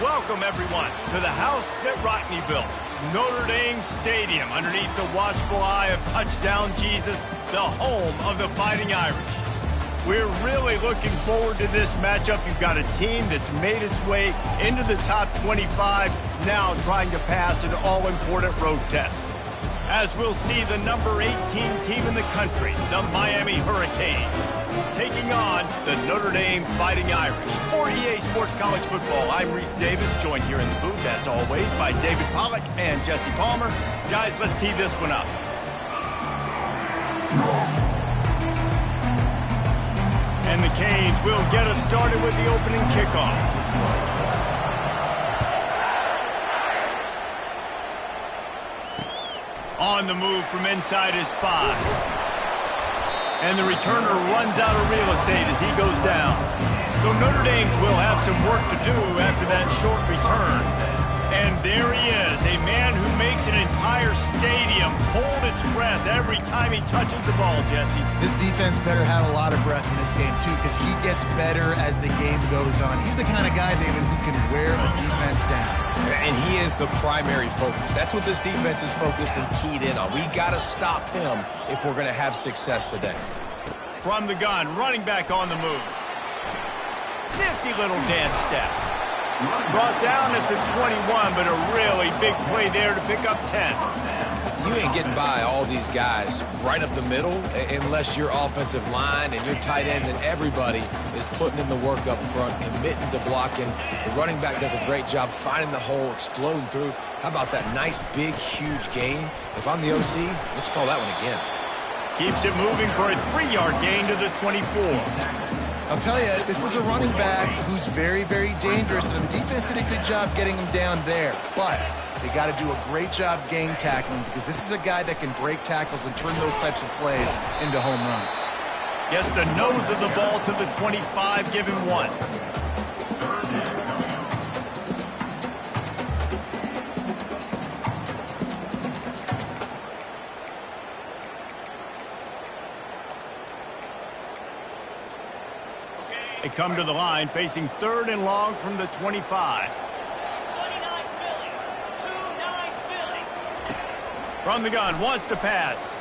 Welcome, everyone, to the house that Rockne built, Notre Dame Stadium, underneath the watchful eye of Touchdown Jesus, the home of the Fighting Irish. We're really looking forward to this matchup. You've got a team that's made its way into the top 25, now trying to pass an all-important road test. As we'll see the number 18 team in the country, the Miami Hurricanes, taking on the Notre Dame Fighting Irish. For EA Sports College Football, I'm Reese Davis, joined here in the booth, as always, by David Pollack and Jesse Palmer. Guys, let's tee this one up. And the Canes will get us started with the opening kickoff. On the move from inside his 5. And the returner runs out of real estate as he goes down. So Notre Dame will have some work to do after that short return. And there he is, a man who makes an entire stadium hold its breath every time he touches the ball, Jesse. This defense better have a lot of breath in this game, too, because he gets better as the game goes on. He's the kind of guy, David, who can wear a defense down. And he is the primary focus. That's what this defense is focused and keyed in on. We got to stop him if we're going to have success today. From the gun, running back on the move. Nifty little dance step. Brought down at the 21, but a really big play there to pick up 10. You ain't getting by all these guys right up the middle unless your offensive line and your tight ends and everybody is putting in the work up front, committing to blocking. The running back does a great job finding the hole, exploding through. How about that nice, big, huge gain? If I'm the OC, let's call that one again. Keeps it moving for a 3-yard gain to the 24. I'll tell you, this is a running back who's very, very dangerous, and the defense did a good job getting him down there. But they got to do a great job gang tackling because this is a guy that can break tackles and turn those types of plays into home runs. Gets the nose of the ball to the 25, give him 1. They come to the line, facing 3rd and long from the 25. From the gun, wants to pass.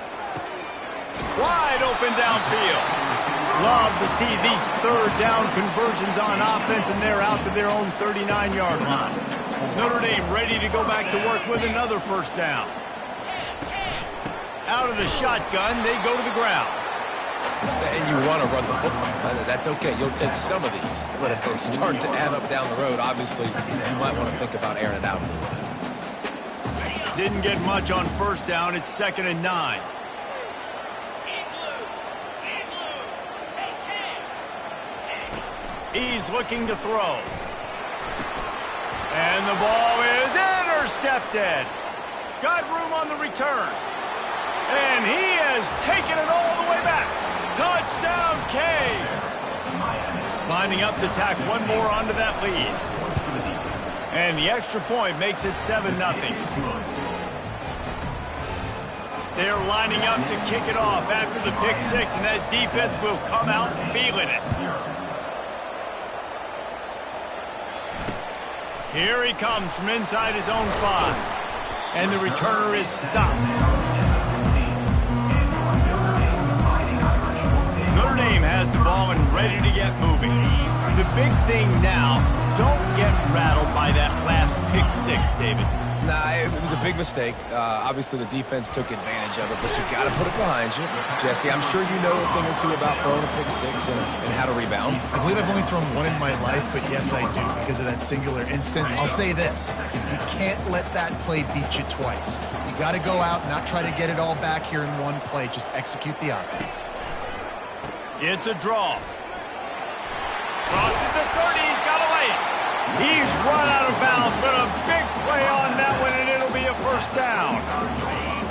Wide open downfield. Love to see these 3rd down conversions on offense, and they're out to their own 39-yard line. Notre Dame ready to go back to work with another 1st down. Out of the shotgun, they go to the ground. And you want to run the football. That's okay. You'll take some of these. But if they start to add up down the road, obviously, you might want to think about airing it out a little bit. Didn't get much on 1st down. It's 2nd and 9. He's looking to throw. And the ball is intercepted. Got room on the return. And he has taken it all the way back. Touchdown, Canes! Lining up to tack one more onto that lead. And the extra point makes it 7-0. They're lining up to kick it off after the pick 6, and that defense will come out feeling it. Here he comes from inside his own 5. And the returner is stopped. Notre Dame has the ball and ready to get moving. The big thing now, don't get rattled by that last pick 6, David. Nah, it was a big mistake. Obviously, the defense took advantage of it, but you got to put it behind you. Jesse, I'm sure you know a thing or two about throwing a pick 6 and how to rebound. I believe I've only thrown one in my life, but yes, I do, because of that singular instance. I'll say this. You can't let that play beat you twice. You got to go out and not try to get it all back here in one play. Just execute the offense. It's a draw. Crosses the 30. He's got to lay it. He's run out of bounds, but a big play on that one, and it'll be a 1st down.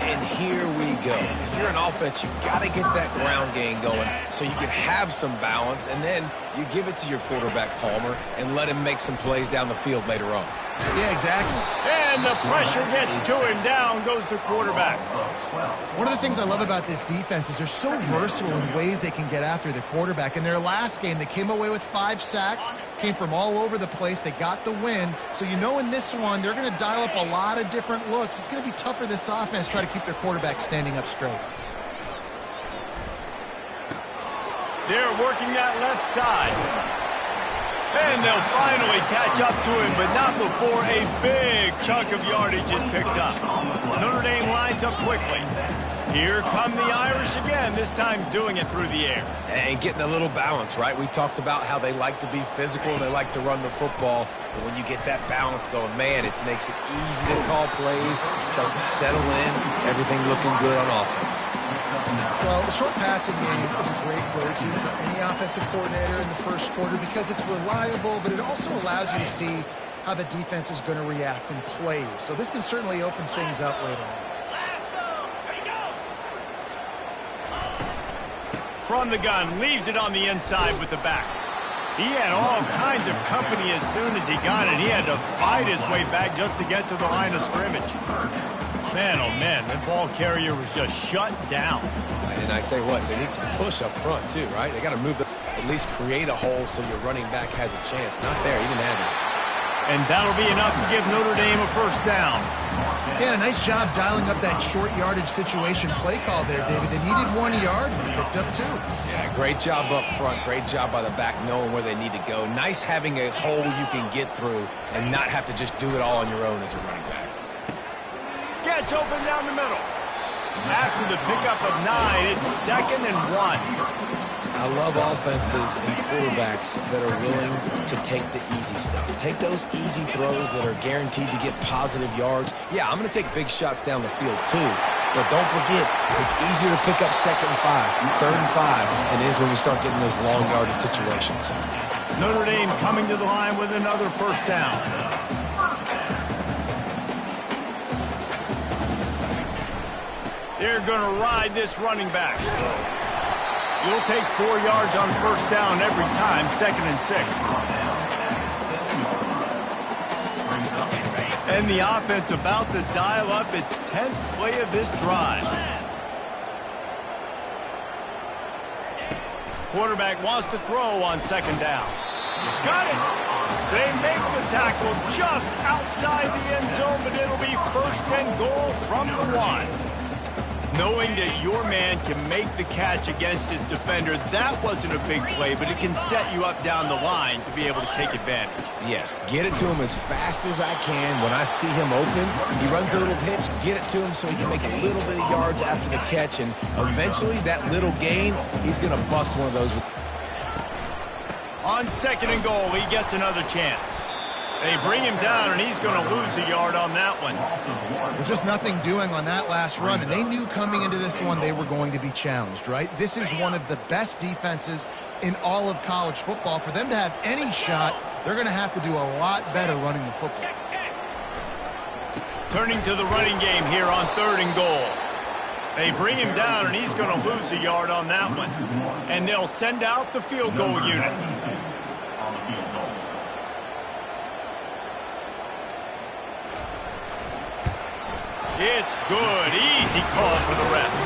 And here we go. If you're an offense, you got to get that ground game going so you can have some balance, and then you give it to your quarterback, Palmer, and let him make some plays down the field later on. Yeah, exactly. And the pressure gets to him. Down goes the quarterback. One of the things I love about this defense is they're so versatile in ways they can get after the quarterback. In their last game, they came away with 5 sacks, came from all over the place. They got the win. So you know in this one, they're going to dial up a lot of different looks. It's going to be tough for this offense to try to keep their quarterback standing up straight. They're working that left side. And they'll finally catch up to him, but not before a big chunk of yardage is picked up. Notre Dame lines up quickly. Here come the Irish again, this time doing it through the air. And getting a little balance, right? We talked about how they like to be physical, they like to run the football. But when you get that balance going, man, it makes it easy to call plays, start to settle in, everything looking good on offense. Well, the short passing game is a great go-to for any offensive coordinator in the first quarter because it's reliable, but it also allows you to see how the defense is going to react and play. So this can certainly open things up later on. From the gun, leaves it on the inside with the back. He had all kinds of company as soon as he got it. He had to fight his way back just to get to the line of scrimmage. Man, oh man, the ball carrier was just shut down. And I tell you what, they need some push up front too, right? They got to move, at least create a hole so your running back has a chance. Not there, he didn't have it. And that'll be enough to give Notre Dame a first down. Yeah, a nice job dialing up that short yardage situation play call there, David. They needed 1 yard, and they picked up 2. Yeah, great job up front. Great job by the back knowing where they need to go. Nice having a hole you can get through and not have to just do it all on your own as a running back. Gets open down the middle. After the pickup of 9, it's 2nd and 1. I love offenses and quarterbacks that are willing to take the easy stuff. Take those easy throws that are guaranteed to get positive yards. Yeah, I'm going to take big shots down the field too. But don't forget, it's easier to pick up 2nd and 5, 3rd and 5 than it is when we start getting those long yardage situations. Notre Dame coming to the line with another first down. They're going to ride this running back. You'll take 4 yards on first down every time, 2nd and 6. And the offense about to dial up its 10th play of this drive. Quarterback wants to throw on 2nd down. Got it! They make the tackle just outside the end zone, but it'll be 1st and goal from the 1. Knowing that your man can make the catch against his defender, that wasn't a big play, but it can set you up down the line to be able to take advantage. Yes, get it to him as fast as I can. When I see him open, he runs the little hitch, get it to him so he can make a little bit of yards after the catch, and eventually that little gain, he's going to bust one of those. On 2nd and goal, he gets another chance. They bring him down, and he's going to lose a yard on that one. Well, just nothing doing on that last run, and they knew coming into this one they were going to be challenged, right? This is one of the best defenses in all of college football. For them to have any shot, they're going to have to do a lot better running the football. Turning to the running game here on 3rd and goal. They bring him down, and he's going to lose a yard on that one. And they'll send out the field goal unit. It's good. Easy call for the refs.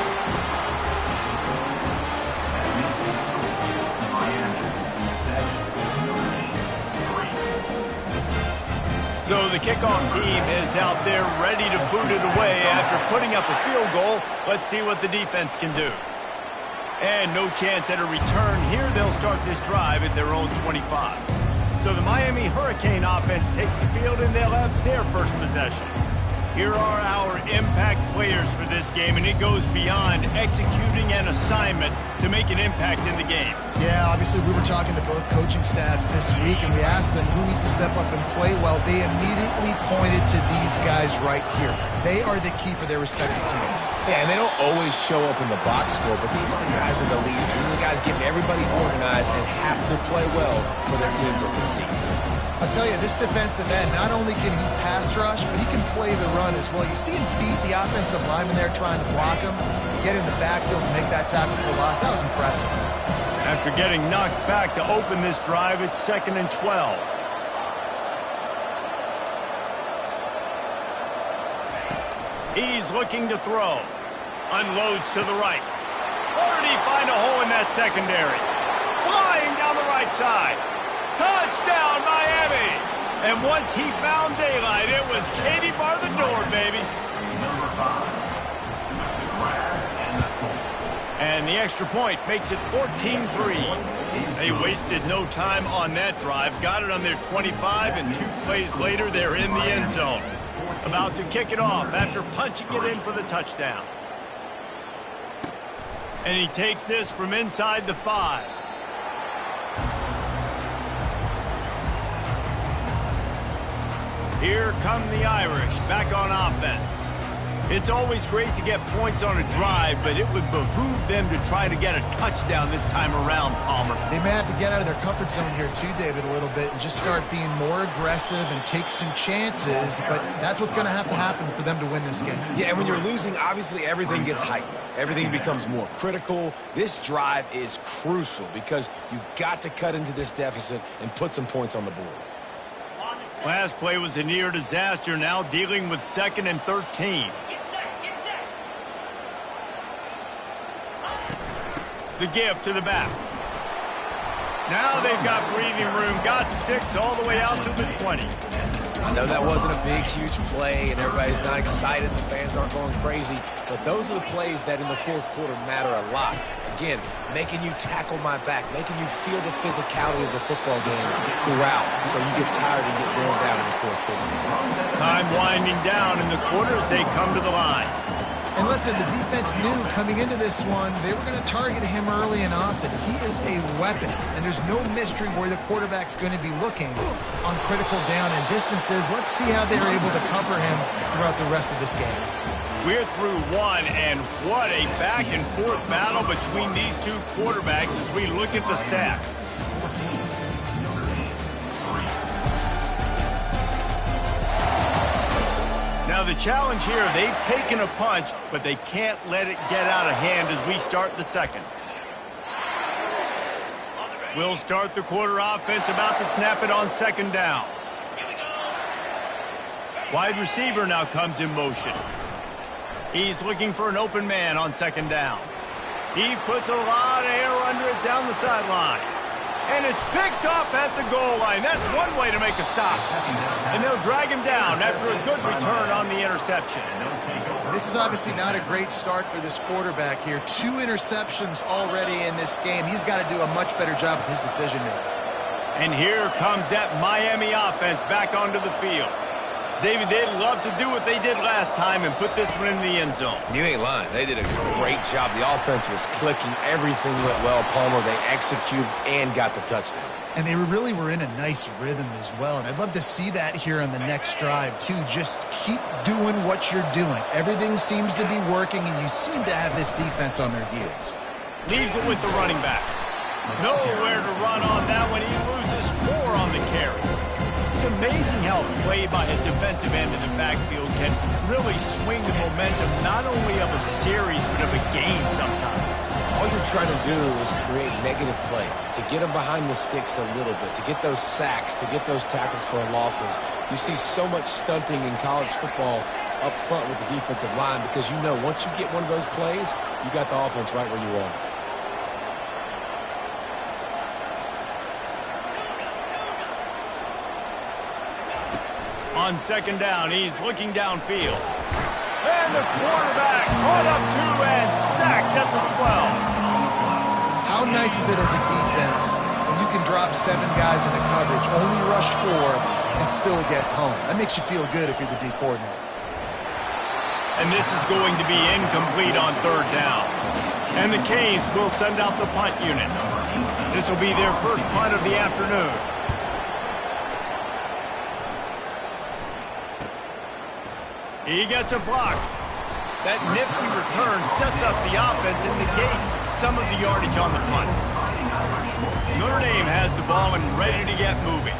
So the kickoff team is out there ready to boot it away after putting up a field goal. Let's see what the defense can do. And no chance at a return here. They'll start this drive at their own 25. So the Miami Hurricane offense takes the field, and they'll have their first possession. Here are our impact players for this game, and it goes beyond executing an assignment to make an impact in the game. Yeah, obviously we were talking to both coaching staffs this week, and we asked them who needs to step up and play well. They immediately pointed to these guys right here. They are the key for their respective teams. Yeah, and they don't always show up in the box score, but these are the guys in the leaders. These are the guys getting everybody organized and have to play well for their team to succeed. I'll tell you, this defensive end, not only can he pass rush, but he can play the run as well. You see him beat the offensive lineman there trying to block him, get in the backfield and make that tackle for loss. That was impressive. After getting knocked back to open this drive, it's 2nd and 12. He's looking to throw. Unloads to the right. Or did he find a hole in that secondary? Flying down the right side. Touchdown, Miami! And once he found daylight, it was Katie bar the door, baby. And the extra point makes it 14-3. They wasted no time on that drive. Got it on their 25, and 2 plays later, they're in the end zone. About to kick it off after punching it in for the touchdown. And he takes this from inside the 5. Here come the Irish back on offense. It's always great to get points on a drive, but it would behoove them to try to get a touchdown this time around, Palmer. They may have to get out of their comfort zone here too, David, a little bit and just start being more aggressive and take some chances, but that's what's going to have to happen for them to win this game. Yeah, and when you're losing, obviously everything gets heightened. Everything becomes more critical. This drive is crucial because you got to cut into this deficit and put some points on the board. Last play was a near disaster, now dealing with 2nd and 13. The give to the back. Now they've got breathing room, got 6 all the way out to the 20. I know that wasn't a big, huge play, and everybody's not excited. The fans aren't going crazy. But those are the plays that in the 4th quarter matter a lot. Again, making you tackle my back, making you feel the physicality of the football game throughout, so you get tired and get worn down in the 4th quarter. Time winding down in the quarter as they come to the line. And listen, the defense knew coming into this one, they were going to target him early and often. He is a weapon, and there's no mystery where the quarterback's going to be looking on critical down and distances. Let's see how they're able to cover him throughout the rest of this game. We're through one, and what a back-and-forth battle between these two quarterbacks as we look at the stats. Now the challenge here, they've taken a punch, but they can't let it get out of hand as we start the 2nd. We'll start the quarter offense, about to snap it on 2nd down. Wide receiver now comes in motion. He's looking for an open man on 2nd down. He puts a lot of air under it down the sideline. And it's picked off at the goal line. That's one way to make a stop. And they'll drag him down after a good return on the interception. This is obviously not a great start for this quarterback here. 2 interceptions already in this game. He's got to do a much better job with his decision-making. And here comes that Miami offense back onto the field. David, they'd love to do what they did last time and put this one in the end zone. You ain't lying. They did a great job. The offense was clicking. Everything went well. Palmer, they executed and got the touchdown. And they really were in a nice rhythm as well. And I'd love to see that here on the next drive, too. Just keep doing what you're doing. Everything seems to be working, and you seem to have this defense on their heels. Leaves it with the running back. Nowhere to run on that one. He loses 4 on the carry. It's amazing how a play by a defensive end in the backfield can really swing the momentum not only of a series but of a game sometimes. All you're trying to do is create negative plays, to get them behind the sticks a little bit, to get those sacks, to get those tackles for losses. You see so much stunting in college football up front with the defensive line because you know once you get one of those plays, you got the offense right where you want it. On 2nd down, he's looking downfield. And the quarterback caught up 2 and sacked at the 12. How nice is it as a defense when you can drop 7 guys into coverage, only rush 4, and still get home? That makes you feel good if you're the D coordinator. And this is going to be incomplete on 3rd down. And the Canes will send out the punt unit. This will be their first punt of the afternoon. He gets a block. That nifty return sets up the offense and negates some of the yardage on the punt. Notre Dame has the ball and ready to get moving.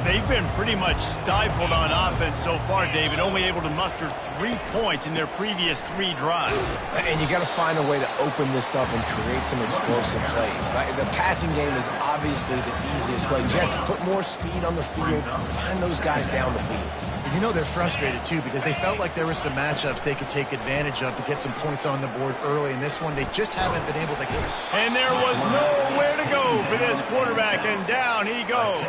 They've been pretty much stifled on offense so far, David, only able to muster 3 points in their previous 3 drives. And you got to find a way to open this up and create some explosive plays. The passing game is obviously the easiest way. Just put more speed on the field, find those guys down the field. You know they're frustrated, too, because they felt like there were some matchups they could take advantage of to get some points on the board early. In this one, they just haven't been able to get it. And there was nowhere to go for this quarterback, and down he goes.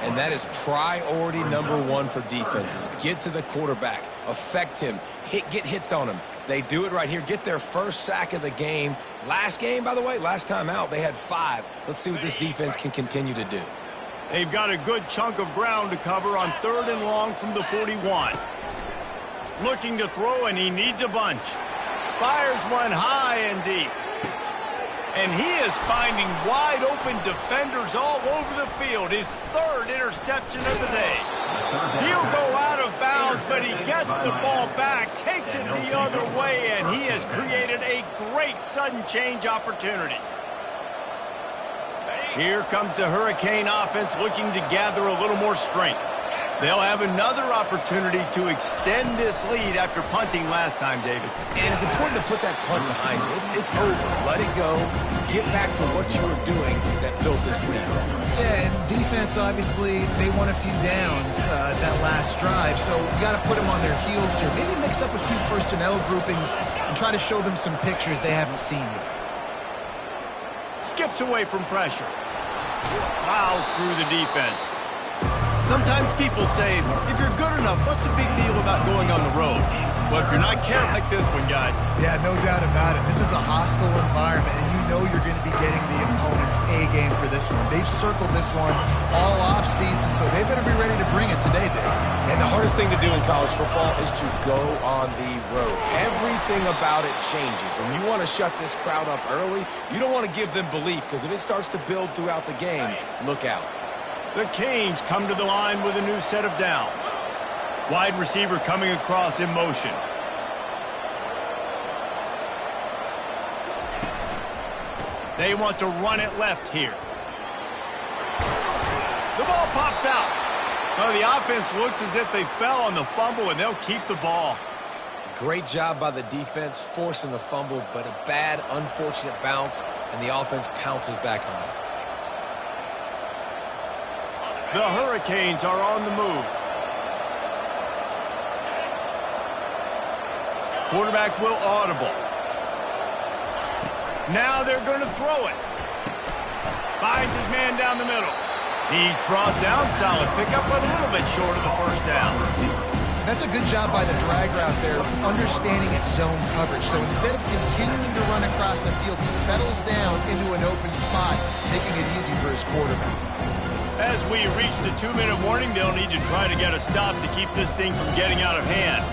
And that is priority #1 for defenses. Get to the quarterback, affect him, get hits on him. They do it right here. Get their first sack of the game. Last game, by the way, last time out, they had 5. Let's see what this defense can continue to do. They've got a good chunk of ground to cover on 3rd and long from the 41. Looking to throw, and he needs a bunch. Fires one high and deep. And he is finding wide open defenders all over the field. His 3rd interception of the day. He'll go out of bounds, but he gets the ball back, takes it the other way, and he has created a great sudden change opportunity. Here comes the Hurricane offense looking to gather a little more strength. They'll have another opportunity to extend this lead after punting last time, David. And it's important to put that punt behind you. It's over. Let it go. Get back to what you were doing that built this lead. Yeah, and defense, obviously, they won a few downs that last drive, so you got to put them on their heels here. Maybe mix up a few personnel groupings and try to show them some pictures they haven't seen yet. Skips away from pressure. Plows through the defense. Sometimes people say, if you're good enough, what's the big deal about going on the road? Well, if you're not careful like this one, guys. Yeah, no doubt about it. This is a hostile environment, and you know you're going to be getting the opponent's A game for this one. They've circled this one all off-season, so they better be ready to bring it today, Dave. And the hardest thing to do in college football is to go on the road. Everything about it changes, and you want to shut this crowd up early. You don't want to give them belief, because if it starts to build throughout the game, look out. The Canes come to the line with a new set of downs. Wide receiver coming across in motion. They want to run it left here. The ball pops out. Well, the offense looks as if they fell on the fumble, and they'll keep the ball. Great job by the defense forcing the fumble, but a bad, unfortunate bounce, and the offense pounces back on it. The Hurricanes are on the move. Quarterback will audible. Now they're going to throw it. Finds his man down the middle. He's brought down. Solid pickup, but a little bit short of the first down. That's a good job by the drag route there, understanding its zone coverage. So instead of continuing to run across the field, he settles down into an open spot, making it easy for his quarterback. As we reach the 2-minute warning, they'll need to try to get a stop to keep this thing from getting out of hand.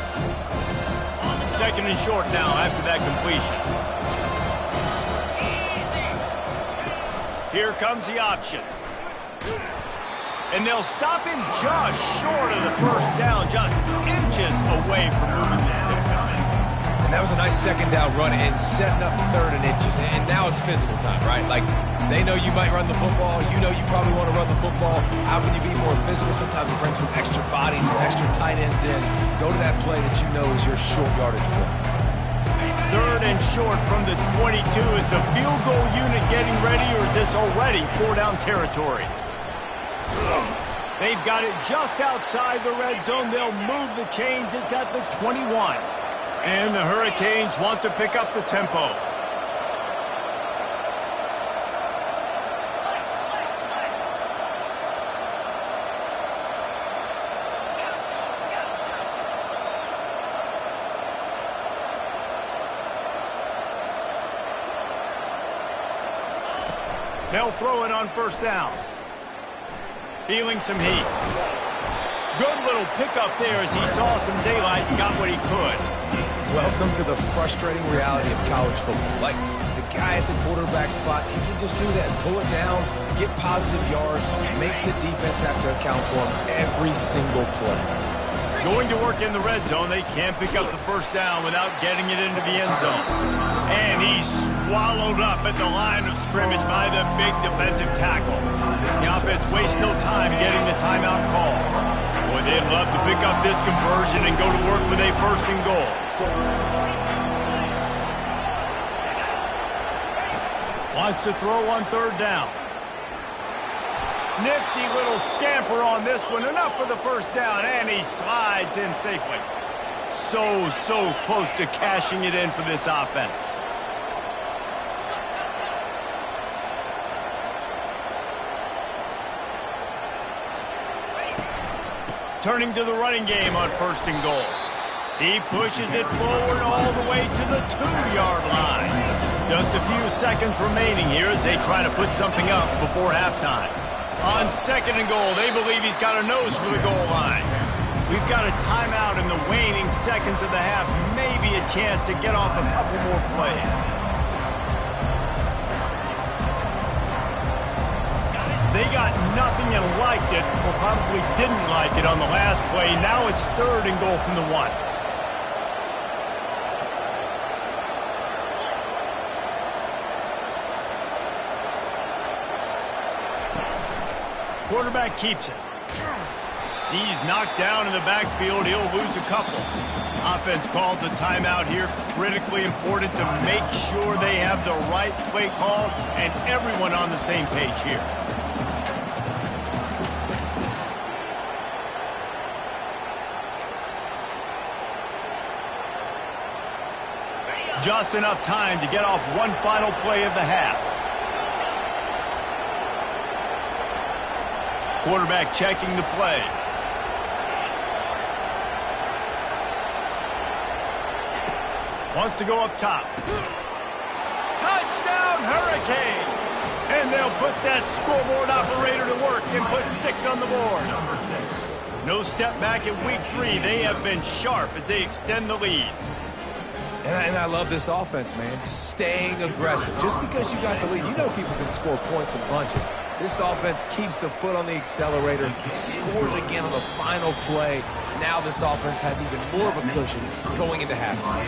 2nd and short now after that completion. Here comes the option. And they'll stop him just short of the first down, just inches away from moving the sticks. And that was a nice 2nd down run and setting up 3rd and inches. And now it's physical time, right? Like, they know you might run the football. You know you probably want to run the football. How can you be more physical? Sometimes bring some extra bodies, some extra tight ends in. Go to that play that you know is your short yardage play. 3rd and short from the 22. Is the field goal unit getting ready, or is this already 4-down territory? They've got it just outside the red zone. They'll move the chains. It's at the 21. And the Hurricanes want to pick up the tempo. They'll throw it on 1st down. Feeling some heat. Good little pickup there as he saw some daylight and got what he could. Welcome to the frustrating reality of college football. Like, the guy at the quarterback spot, he can just do that. Pull it down, get positive yards, makes the defense have to account for him every single play. Going to work in the red zone. They can't pick up the 1st down without getting it into the end zone. And he's swallowed up at the line of scrimmage by the big defensive tackle. The offense wastes no time getting the timeout call. Boy, they'd love to pick up this conversion and go to work with a 1st and goal. Wants to throw on 3rd down. Nifty little scamper on this one. Enough for the first down, and he slides in safely. So close to cashing it in for this offense. Turning to the running game on 1st and goal. He pushes it forward all the way to the 2-yard line. Just a few seconds remaining here as they try to put something up before halftime. On 2nd and goal, they believe he's got a nose for the goal line. We've got a timeout in the waning seconds of the half. Maybe a chance to get off a couple more plays. They got nothing and liked it, or probably didn't like it on the last play. Now it's 3rd and goal from the 1. Quarterback keeps it. He's knocked down in the backfield. He'll lose a couple. Offense calls a timeout here. Critically important to make sure they have the right play call and everyone on the same page here. Just enough time to get off one final play of the half. Quarterback checking the play. Wants to go up top. Touchdown, Hurricane! And they'll put that scoreboard operator to work and put 6 on the board. No step back in week 3. They have been sharp as they extend the lead. And I love this offense, man. Staying aggressive. Just because you got the lead, you know people can score points in bunches. This offense keeps the foot on the accelerator, scores again on the final play. Now this offense has even more of a cushion going into halftime.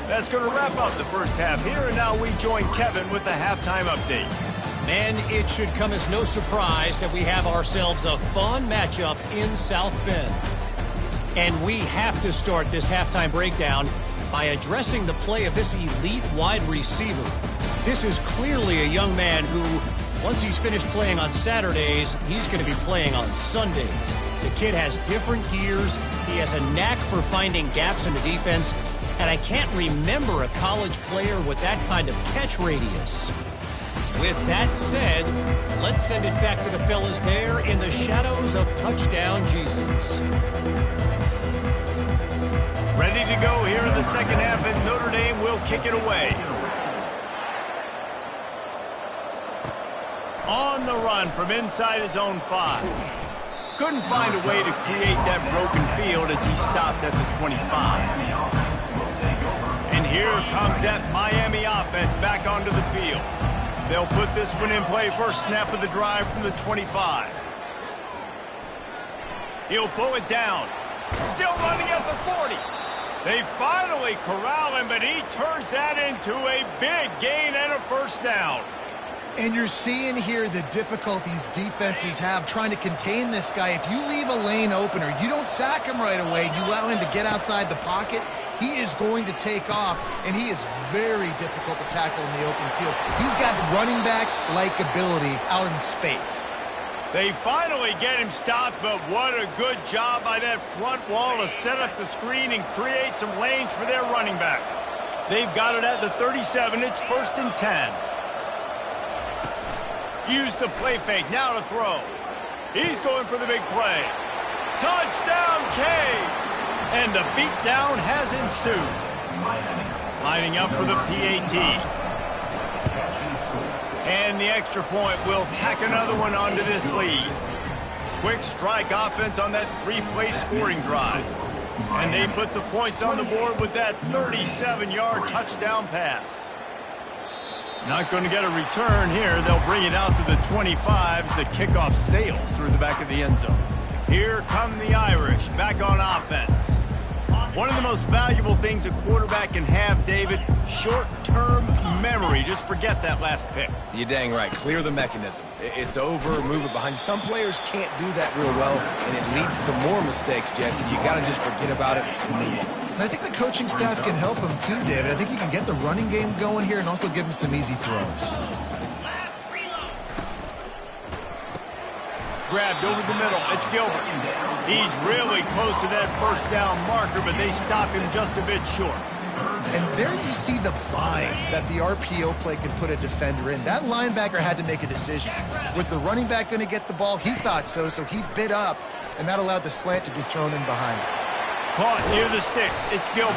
That's going to wrap up the first half here, and now we join Kevin with the halftime update. And it should come as no surprise that we have ourselves a fun matchup in South Bend. And we have to start this halftime breakdown by addressing the play of this elite wide receiver. This is clearly a young man who, once he's finished playing on Saturdays, he's going to be playing on Sundays. The kid has different gears. He has a knack for finding gaps in the defense. And I can't remember a college player with that kind of catch radius. With that said, let's send it back to the fellas there in the shadows of Touchdown Jesus. Ready to go here in the second half, and Notre Dame will kick it away. On the run from inside his own 5. Couldn't find a way to create that broken field as he stopped at the 25. And here comes that Miami offense back onto the field. They'll put this one in play first snap of the drive from the 25. He'll pull it down. Still running at the 40. They finally corral him, but he turns that into a big gain and a first down. And you're seeing here the difficulties defenses have trying to contain this guy. If you leave a lane open or you don't sack him right away, you allow him to get outside the pocket, he is going to take off, and he is very difficult to tackle in the open field. He's got running back-like ability out in space. They finally get him stopped, but what a good job by that front wall to set up the screen and create some lanes for their running back. They've got it at the 37. It's 1st and 10. Use the play fake, now to throw. He's going for the big play. Touchdown, Canes! And the beatdown has ensued. Lining up for the PAT. And the extra point will tack another one onto this lead. Quick strike offense on that 3-play scoring drive. And they put the points on the board with that 37-yard touchdown pass. Not going to get a return here. They'll bring it out to the 25 as the kickoff sails through the back of the end zone. Here come the Irish back on offense. One of the most valuable things a quarterback can have, David, short-term memory. Just forget that last pick. You're dang right. Clear the mechanism. It's over, move it behind you. Some players can't do that real well, and it leads to more mistakes, Jesse. You got to just forget about it and move on. And I think the coaching staff can help him too, David. I think you can get the running game going here and also give him some easy throws. grabbed over the middle. It's Gilbert. He's really close to that first down marker, but they stop him just a bit short. And there you see the bind that the RPO play can put a defender in. That linebacker had to make a decision. Was the running back going to get the ball? He thought so, so he bit up, and that allowed the slant to be thrown in behind him. Caught near the sticks. It's Gilbert.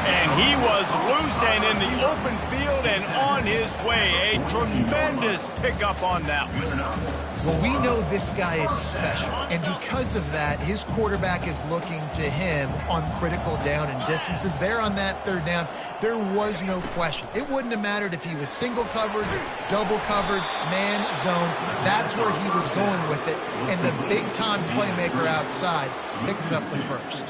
And he was loose and in the open field and on his way. A tremendous pickup on that one. Well, we know this guy is special, and because of that, his quarterback is looking to him on critical down and distances. There on that third down, there was no question. It wouldn't have mattered if he was single covered, double covered, man, zone. That's where he was going with it, and the big-time playmaker outside picks up the first.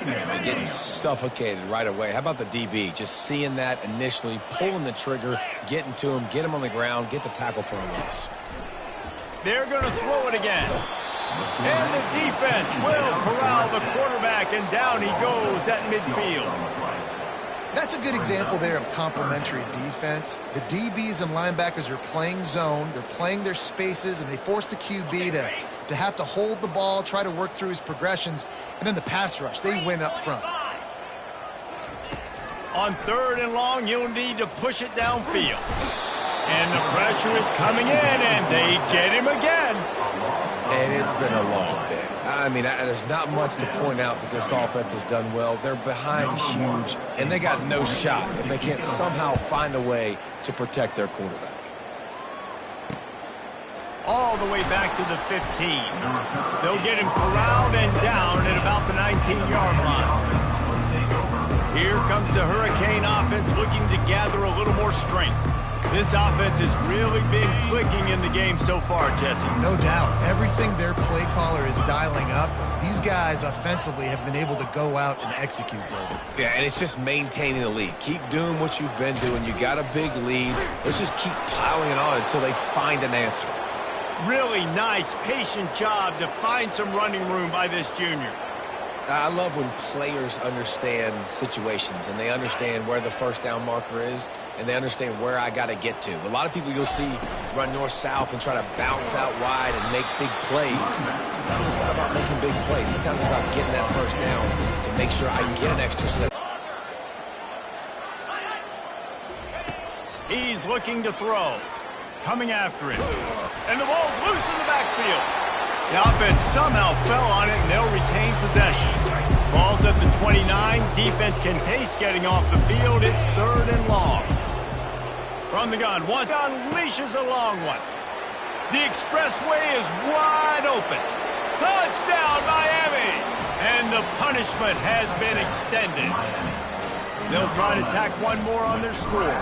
They're getting suffocated right away. How about the DB? Just seeing that initially, pulling the trigger, getting to him, get him on the ground, get the tackle for a loss. They're going to throw it again. And the defense will corral the quarterback, and down he goes at midfield. That's a good example there of complementary defense. The DBs and linebackers are playing zone, they're playing their spaces, and they force the QB to have to hold the ball, try to work through his progressions, and then the pass rush, they win up front. On 3rd and long, you'll need to push it downfield. And the pressure is coming in, and they get him again. And it's been a long day. I mean, there's not much to point out that this offense has done well. They're behind huge, and they got no shot if they can't somehow find a way to protect their quarterback. All the way back to the 15. They'll get him corralled and down at about the 19-yard line. Here comes the Hurricane offense looking to gather a little more strength. This offense has really been clicking in the game so far, Jesse. No doubt. Everything their play caller is dialing up, these guys offensively have been able to go out and execute well. Yeah, and it's just maintaining the lead. Keep doing what you've been doing. You got a big lead. Let's just keep piling it on until they find an answer. Really nice, patient job to find some running room by this junior. I love when players understand situations and they understand where the first down marker is and they understand where I got to get to. A lot of people you'll see run north-south and try to bounce out wide and make big plays. Sometimes it's not about making big plays. Sometimes it's about getting that first down to make sure I can get an extra set. He's looking to throw. Coming after it. And the ball's loose in the backfield. The offense somehow fell on it, and they'll retain possession. Ball's at the 29. Defense can taste getting off the field. It's 3rd and long. From the gun, once unleashes a long one. The expressway is wide open. Touchdown, Miami! And the punishment has been extended. They'll try to tack one more on their score.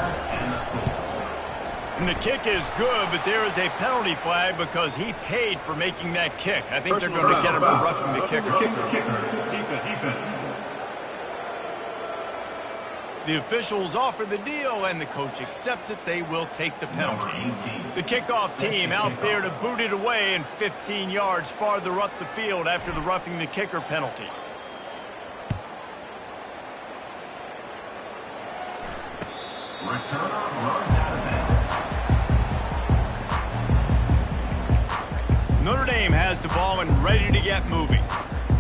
And the kick is good, but there is a penalty flag because he paid for making that kick. I think they're going to get him for roughing the kicker. The officials offer the deal, and the coach accepts it. They will take the penalty. The kickoff team out there to boot it away and 15 yards farther up the field after the roughing the kicker penalty. Notre Dame has the ball and ready to get moving.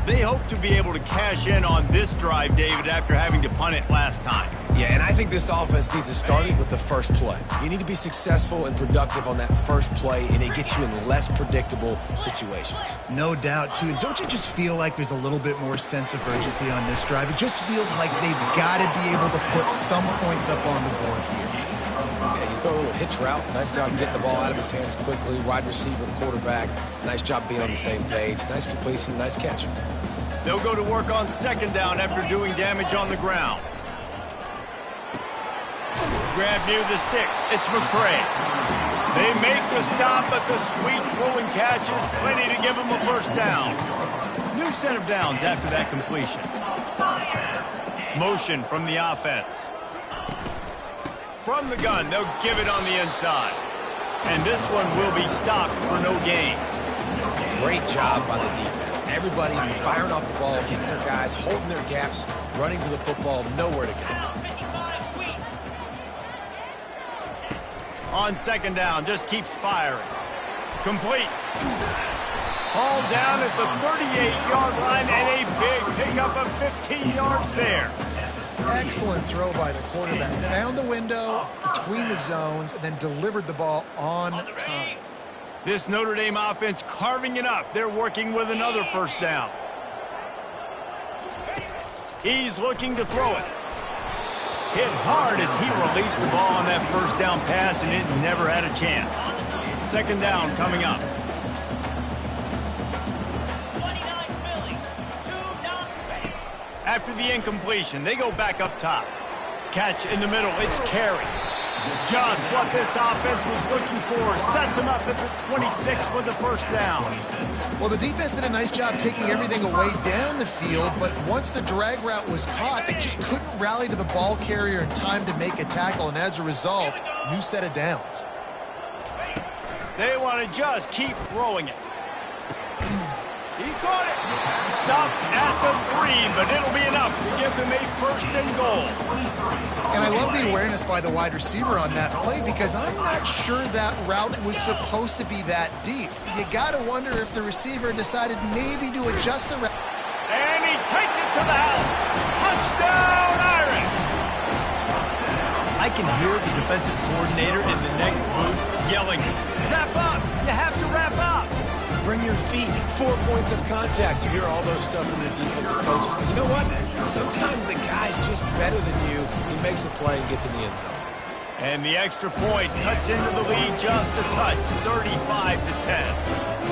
They hope to be able to cash in on this drive, David, after having to punt it last time. Yeah, and I think this offense needs to start it with the first play. You need to be successful and productive on that first play, and it gets you in less predictable situations. No doubt, too. And don't you just feel like there's a little bit more sense of urgency on this drive? It just feels like they've got to be able to put some points up on the board here. Yeah, you throw a little hitch route. Nice job getting the ball out of his hands quickly. Wide receiver, quarterback. Nice job being on the same page. Nice completion, nice catch. They'll go to work on 2nd down after doing damage on the ground. Grab near the sticks. It's McCray. They make the stop, but the sweet throwing catch is plenty to give them a first down. New set of downs after that completion. Motion from the offense. From the gun, they'll give it on the inside. And this one will be stopped for no gain. Great job by the defense. Everybody firing off the ball, hitting their guys, holding their gaps, running to the football, nowhere to go. On 2nd down, just keeps firing. Complete. Ball down at the 38-yard line and a big pickup of 15 yards there. Excellent throw by the quarterback. Found the window between the zones and then delivered the ball on time. This Notre Dame offense carving it up. They're working with another first down. He's looking to throw it. Hit hard as he released the ball on that first down pass, and it never had a chance. Second down coming up. After the incompletion, they go back up top. Catch in the middle, it's Carey. Just what this offense was looking for. Sets him up at the 26 for the first down. Well, the defense did a nice job taking everything away down the field, but once the drag route was caught, they just couldn't rally to the ball carrier in time to make a tackle, and as a result, new set of downs. They want to just keep throwing it. He caught it. Stopped at the 3, but it'll be enough to give them a first and goal. And I love the awareness by the wide receiver on that play because I'm not sure that route was supposed to be that deep. You got to wonder if the receiver decided maybe to adjust the route. And he takes it to the house. Touchdown, Irish! I can hear the defensive coordinator in the next booth yelling, "Wrap up! You have to wrap up!" Bring your feet. 4 points of contact. You hear all those stuff from the defensive coaches. You know what? Sometimes the guy's just better than you. He makes a play and gets in the end zone. And the extra point cuts into the lead just a touch, 35-10.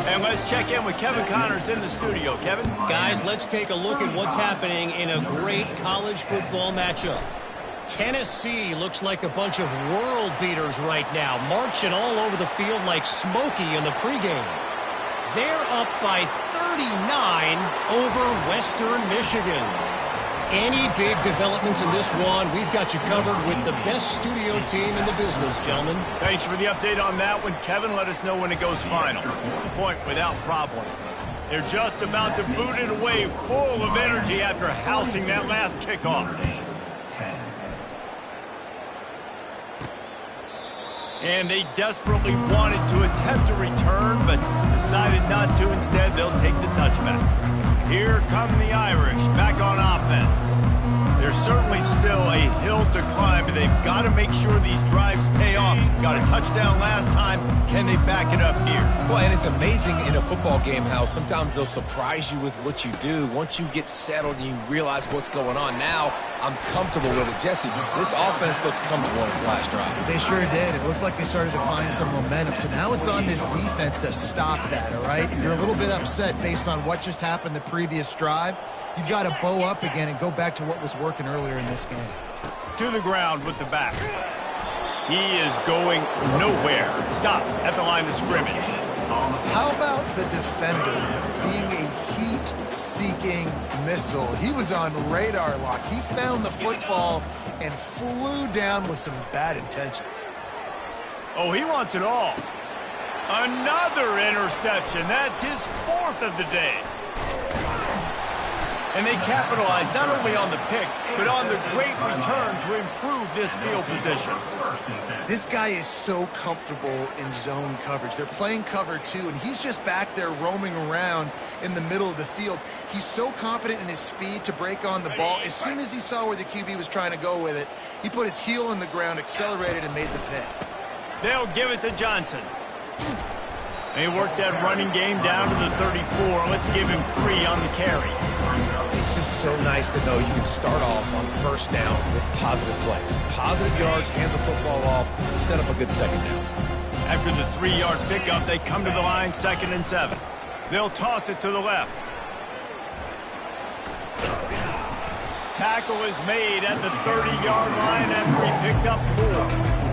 And let's check in with Kevin Connors in the studio. Kevin? Guys, let's take a look at what's happening in a great college football matchup. Tennessee looks like a bunch of world beaters right now, marching all over the field like Smokey in the pregame. They're up by 39 over Western Michigan. Any big developments in this one, we've got you covered with the best studio team in the business, gentlemen. Thanks for the update on that one, Kevin. Let us know when it goes final. Point without problem. They're just about to boot it away, full of energy after housing that last kickoff. And they desperately wanted to attempt a return, but decided not to. Instead, they'll take the touchback. Here come the Irish, back on offense. There's certainly still a hill to climb, but they've got to make sure these drives pay off. Got a touchdown last time. Can they back it up here? Well, and it's amazing in a football game how sometimes they'll surprise you with what you do. Once you get settled and you realize what's going on, now I'm comfortable with it. Jesse, this offense looked comfortable on its last drive. They sure did. It looked like they started to find some momentum. So now it's on this defense to stop that, all right? You're a little bit upset based on what just happened the previous drive. You've got to bow up again and go back to what was working earlier in this game. To the ground with the back. He is going nowhere. Stop at the line of scrimmage. How about the defender being a heat-seeking missile? He was on radar lock. He found the football and flew down with some bad intentions. Oh, he wants it all. Another interception. That's his 4th of the day. And they capitalized not only on the pick, but on the great return to improve this field position. This guy is so comfortable in zone coverage. They're playing cover 2, and he's just back there roaming around in the middle of the field. He's so confident in his speed to break on the ball. As soon as he saw where the QB was trying to go with it, he put his heel in the ground, accelerated, and made the pick. They'll give it to Johnson. They worked that running game down to the 34. Let's give him 3 on the carry. It's just so nice to know you can start off on first down with positive plays. Positive yards, hand the football off, set up a good second down. After the 3-yard pickup, they come to the line, 2nd and 7. They'll toss it to the left. Tackle is made at the 30-yard line after he picked up 4.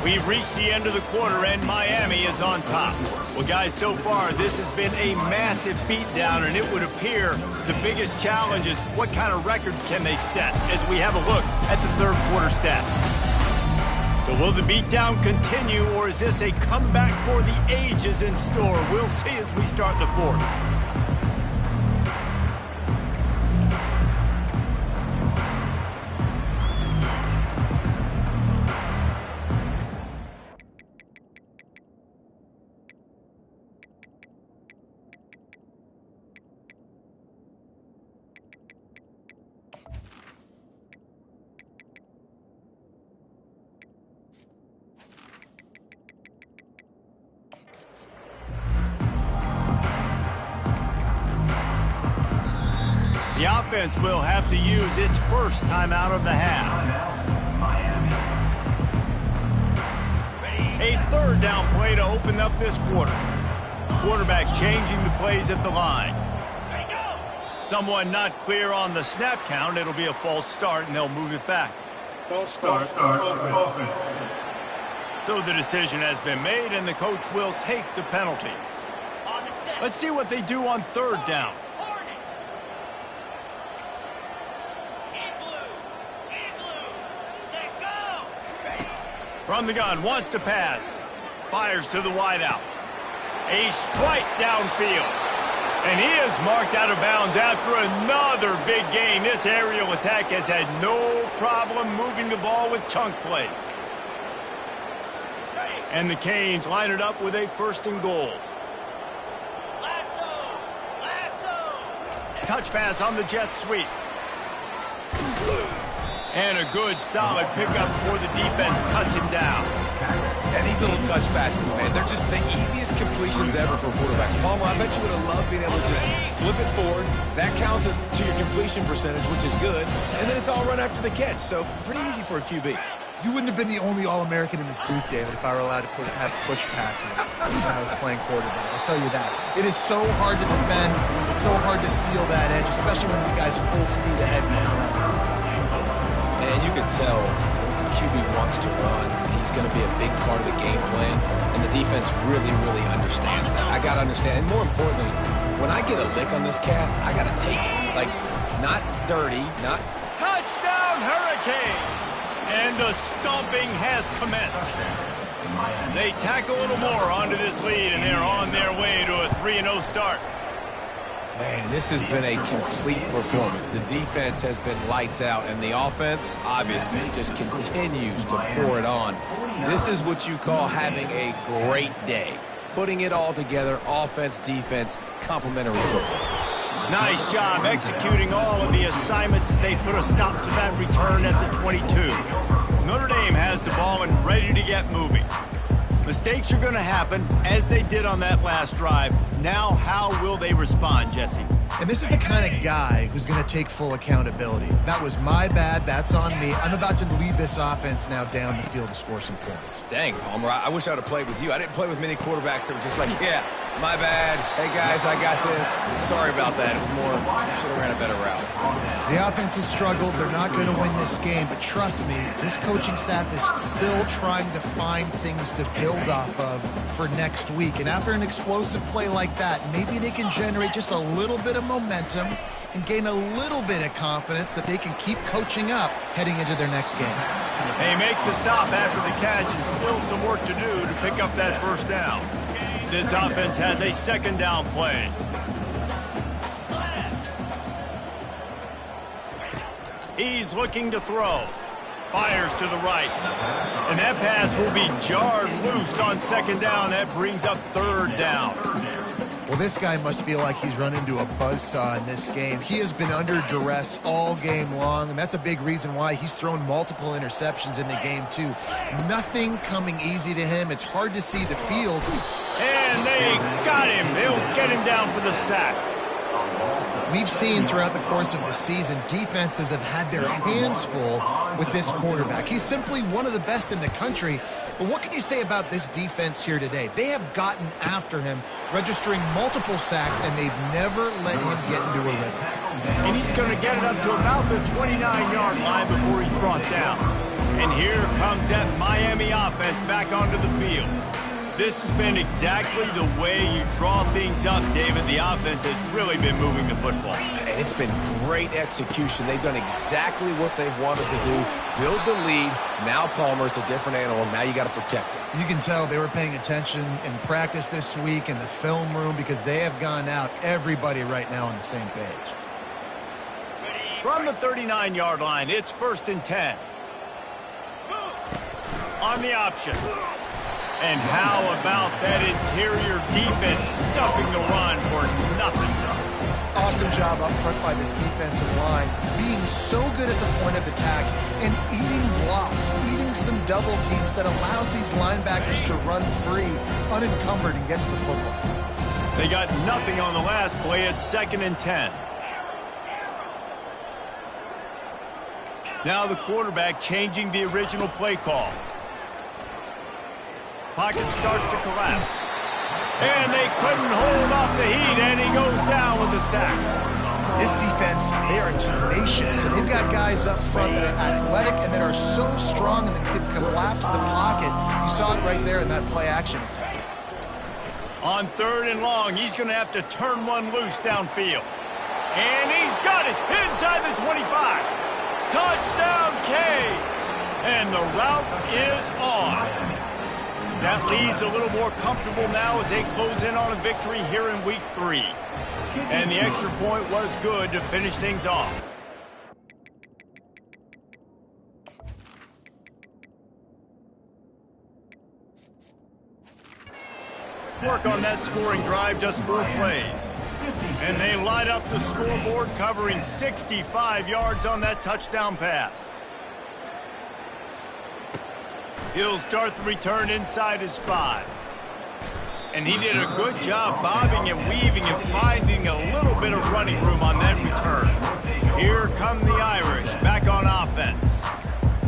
We've reached the end of the quarter, and Miami is on top. Well, guys, so far, this has been a massive beatdown, and it would appear the biggest challenge is what kind of records can they set as we have a look at the third quarter stats. So will the beatdown continue, or is this a comeback for the ages in store? We'll see as we start the fourth. offense will have to use its first timeout of the half. A third down play to open up this quarter. Quarterback changing the plays at the line. Someone not clear on the snap count. It'll be a false start, and they'll move it back. False start. Offense. So the decision has been made, and the coach will take the penalty. Let's see what they do on third down. From the gun, wants to pass. Fires to the wideout. A strike downfield. And he is marked out of bounds after another big gain. This aerial attack has had no problem moving the ball with chunk plays. And the Canes line it up with a first and goal. Touch pass on the jet sweep. And a good, solid pickup before the defense cuts him down. And these little touch passes, man, they're just the easiest completions ever for quarterbacks. Palmer, I bet you would have loved being able to just flip it forward. That counts as to your completion percentage, which is good. And then it's all run after the catch, so pretty easy for a QB. You wouldn't have been the only All-American in this booth, David, if I were allowed to have push passes when I was playing quarterback. I'll tell you that. It is so hard to defend. It's so hard to seal that edge, especially when this guy's full speed ahead. And you can tell when the QB wants to run, he's going to be a big part of the game plan, and the defense really, really understands that. I got to understand, and more importantly, when I get a lick on this cat, I got to take it. Like, not dirty, not... Touchdown, Hurricanes! And the stomping has commenced. They tack a little more onto this lead, and they're on their way to a 3-0 start. Man, this has been a complete performance. The defense has been lights out, and the offense, obviously, just continues to pour it on. This is what you call having a great day. Putting it all together, offense, defense, complementary football. Nice job executing all of the assignments as they put a stop to that return at the 22. Notre Dame has the ball and ready to get moving. Mistakes are going to happen, as they did on that last drive. Now, how will they respond, Jesse? And this is the kind of guy who's going to take full accountability. That was my bad. That's on me. I'm about to lead this offense now down the field to score some points. Dang, Palmer, I wish I would have played with you. I didn't play with many quarterbacks that were just like, yeah, my bad. Hey, guys, I got this. Sorry about that. It was more, I should have ran a better route. The offense has struggled. They're not going to win this game. But trust me, this coaching staff is still trying to find things to build off of for next week. And after an explosive play like that, maybe they can generate just a little bit of momentum and gain a little bit of confidence that they can keep coaching up heading into their next game. They make the stop after the catch, and still some work to do to pick up that first down. This offense has a second down play. He's looking to throw. Fires to the right. And that pass will be jarred loose on second down. That brings up third down. Well, this guy must feel like he's run into a buzzsaw in this game. He has been under duress all game long, and that's a big reason why he's thrown multiple interceptions in the game, too. Nothing coming easy to him. It's hard to see the field. And they got him. They'll get him down for the sack. We've seen throughout the course of the season, defenses have had their hands full with this quarterback. He's simply one of the best in the country. But what can you say about this defense here today? They have gotten after him, registering multiple sacks, and they've never let him get into a rhythm. And he's going to get it up to about the 29-yard line before he's brought down. And here comes that Miami offense back onto the field. This has been exactly the way you draw things up, David. The offense has really been moving the football. And it's been great execution. They've done exactly what they've wanted to do. Build the lead. Now Palmer's a different animal. Now you got to protect it. You can tell they were paying attention in practice this week in the film room because they have gone out, everybody right now on the same page. From the 39-yard line, it's 1st and 10. On the option. And how about that interior defense stuffing the run for nothing? Awesome job up front by this defensive line, being so good at the point of attack and eating blocks, eating some double teams that allows these linebackers to run free, unencumbered, and get to the football. They got nothing on the last play. It's 2nd and 10. Now the quarterback changing the original play call. Pocket starts to collapse. And they couldn't hold off the heat, and he goes down with the sack. This defense, they are tenacious, and they've got guys up front that are athletic and that are so strong and that can collapse the pocket. You saw it right there in that play-action attack. On 3rd and long, he's going to have to turn one loose downfield. And he's got it inside the 25. Touchdown, Canes! And the route is on. That lead's a little more comfortable now as they close in on a victory here in Week 3. And the extra point was good to finish things off. Work on that scoring drive, just 4 plays. And they light up the scoreboard, covering 65 yards on that touchdown pass. He'll start the return inside his 5. And he did a good job bobbing and weaving and finding a little bit of running room on that return. Here come the Irish, back on offense.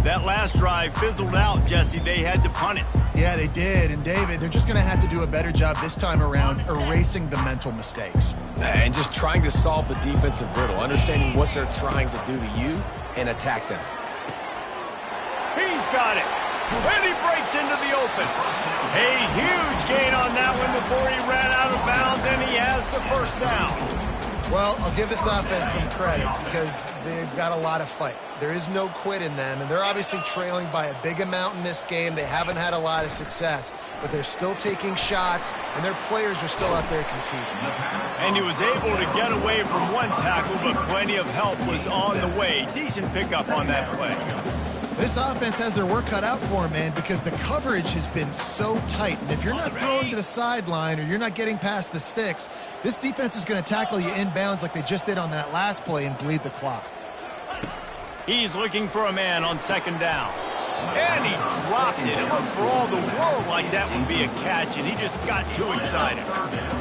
That last drive fizzled out, Jesse. They had to punt it. Yeah, they did. And, David, they're just going to have to do a better job this time around erasing the mental mistakes. And just trying to solve the defensive riddle, understanding what they're trying to do to you and attack them. He's got it. And he breaks into the open. A huge gain on that one before he ran out of bounds, and he has the first down. Well, I'll give this offense some credit because they've got a lot of fight. There is no quit in them, and they're obviously trailing by a big amount in this game. They haven't had a lot of success, but they're still taking shots, and their players are still out there competing. And he was able to get away from one tackle, but plenty of help was on the way. Decent pickup on that play. This offense has their work cut out for them, man, because the coverage has been so tight. And if you're not throwing to the sideline or you're not getting past the sticks, this defense is going to tackle you inbounds like they just did on that last play and bleed the clock. He's looking for a man on 2nd down. And he dropped it. It looked for all the world like that would be a catch, and he just got too excited.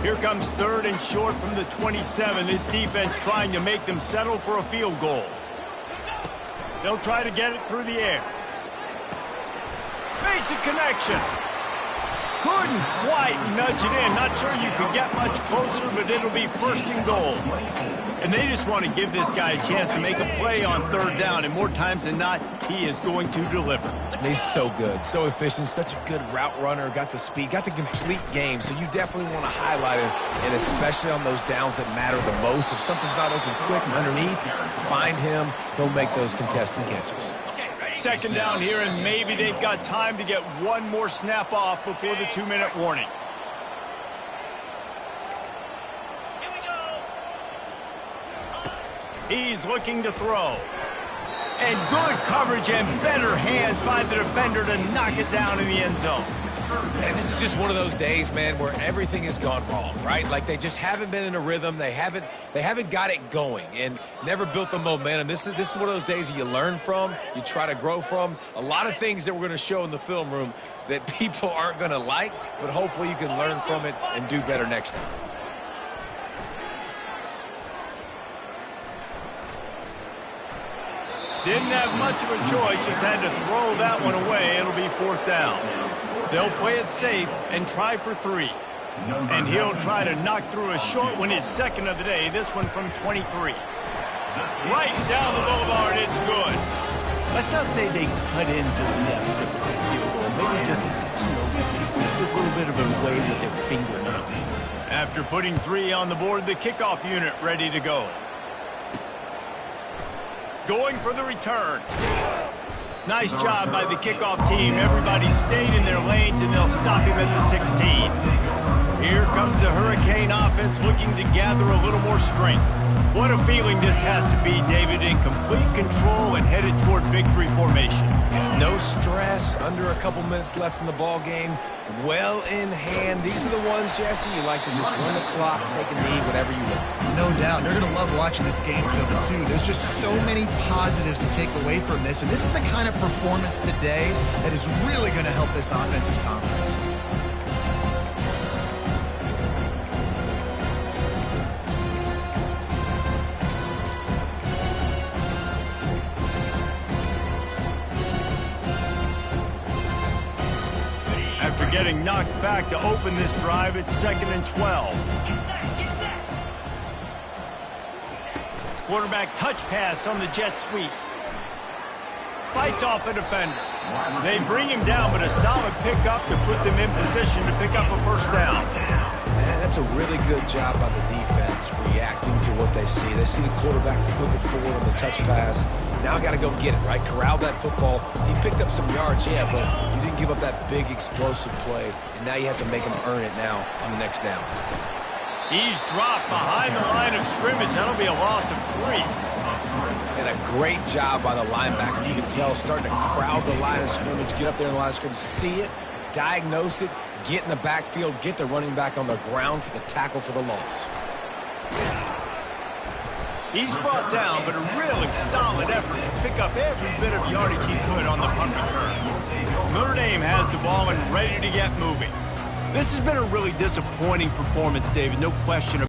Here comes 3rd and short from the 27. This defense trying to make them settle for a field goal. They'll try to get it through the air. Makes a connection. Couldn't quite nudge it in. Not sure you could get much closer, but it'll be 1st and goal. And they just want to give this guy a chance to make a play on 3rd down, and more times than not, he is going to deliver. He's so good, so efficient, such a good route runner, got the speed, got the complete game, so you definitely want to highlight him, and especially on those downs that matter the most. If something's not open quick and underneath, find him, he'll make those contested catches. 2nd down here, and maybe they've got time to get one more snap off before the 2-minute warning. He's looking to throw. And good coverage and better hands by the defender to knock it down in the end zone. And this is just one of those days, man, where everything has gone wrong, right? Like they just haven't been in a rhythm. They haven't got it going and never built the momentum. This is one of those days that you learn from, you try to grow from. A lot of things that we're going to show in the film room that people aren't going to like, but hopefully you can learn from it and do better next time. Didn't have much of a choice, just had to throw that one away. It'll be 4th down. They'll play it safe and try for 3. And he'll try to knock through a short one, his 2nd of the day, this one from 23. Right down the boulevard, it's good. Let's not say they cut into the deficit with the field goal. Maybe just, tweaked a little bit of a way with their fingernails. After putting 3 on the board, the kickoff unit ready to go. Going for the return. Nice job by the kickoff team. Everybody stayed in their lanes, and they'll stop him at the 16. Here comes the Hurricane offense looking to gather a little more strength. What a feeling this has to be, David, in complete control and headed toward victory formation. Yeah, no stress, under a couple minutes left in the ball game, well in hand. These are the ones, Jesse, you like to just run the clock, take a knee, whatever you want. No doubt. They're going to love watching this game film, too. There's just so many positives to take away from this, and this is the kind of performance today that is really going to help this offense's confidence. getting knocked back to open this drive at 2nd and 12. Quarterback touch pass on the jet sweep. Fights off a defender. They bring him down, but a solid pickup to put them in position to pick up a first down. And that's a really good job by the defense, reacting to what they see. They see the quarterback flip it forward on the touch pass. Now got to go get it, right? Corral that football. He picked up some yards, yeah, but you didn't give up that big explosive play. And now you have to make him earn it now on the next down. He's dropped behind the line of scrimmage. That'll be a loss of 3. And a great job by the linebacker. You can tell starting to crowd the line of scrimmage, get up there in the line of scrimmage, see it, diagnose it, get in the backfield, get the running back on the ground for the tackle for the loss. He's brought down, but a really solid effort to pick up every bit of yardage he could on the punt return. Notre Dame has the ball and ready to get moving. This has been a really disappointing performance, David, no question about it.